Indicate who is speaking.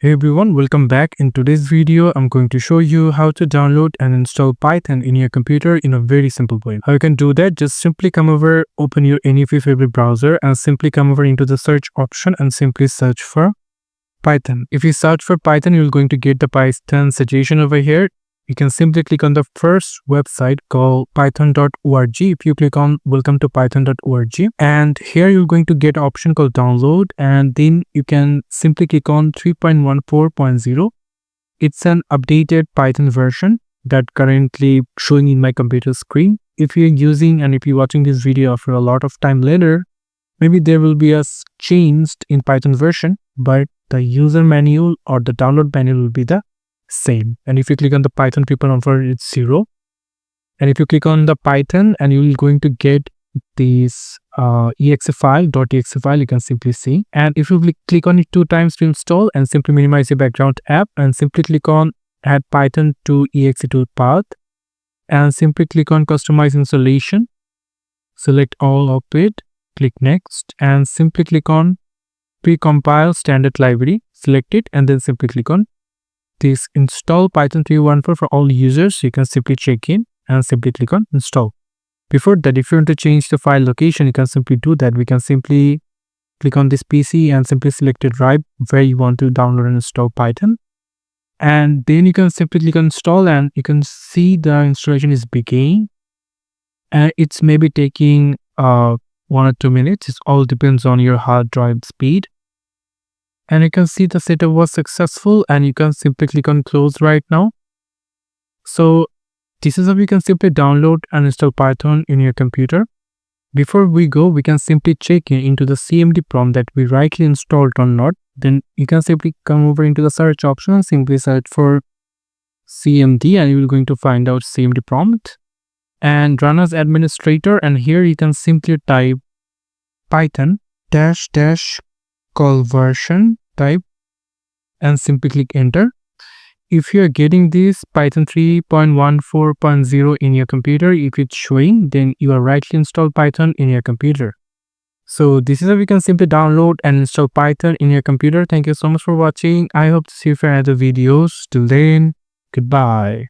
Speaker 1: Hey everyone, welcome back. In today's video, I'm going to show you how to download and install Python in your computer in a very simple way. How you can do that, just simply come over, open your any of your favorite browser and simply come over into the search option and simply search for Python. If you search for Python, you're going to get the Python suggestion over here. You can simply click on the first website called python.org. If you click on welcome to python.org, and here you're going to get an option called download, and then you can simply click on 3.14.0. It's an updated Python version that currently showing in my computer screen. If you're using and if you're watching this video after a lot of time later, maybe there will be a changed in Python version, but the user manual or the download manual will be the same. And if you click on the Python PIP number, it's 0. And if you click on the Python, and you're going to get this .exe file, you can simply see. And if you click on it 2 times to install and simply minimize your background app and simply click on add Python to exe tool path and simply click on customize installation, select all of it, click next and simply click on precompile standard library, select it and then simply click on this install Python 3.14 for all users. You can simply check in and simply click on install. Before that, if you want to change the file location, you can simply do that. We can simply click on this PC and simply select a drive where you want to download and install Python. And then you can simply click on install and you can see the installation is beginning. And it's maybe taking 1 or 2 minutes. It all depends on your hard drive speed. And you can see the setup was successful and you can simply click on close right now. So this is how you can simply download and install Python in your computer. Before we go, we can simply check into the CMD prompt that we rightly installed or not. Then you can simply come over into the search option and simply search for CMD and you're going to find out CMD prompt and run as administrator. And here you can simply type Python --call version type and simply click enter. If you are getting this Python 3.14.0 in your computer, if it's showing, then you are rightly installed Python in your computer. So this is how you can simply download and install Python in your computer. Thank you so much for watching. I hope to see you for other videos. Till then, goodbye.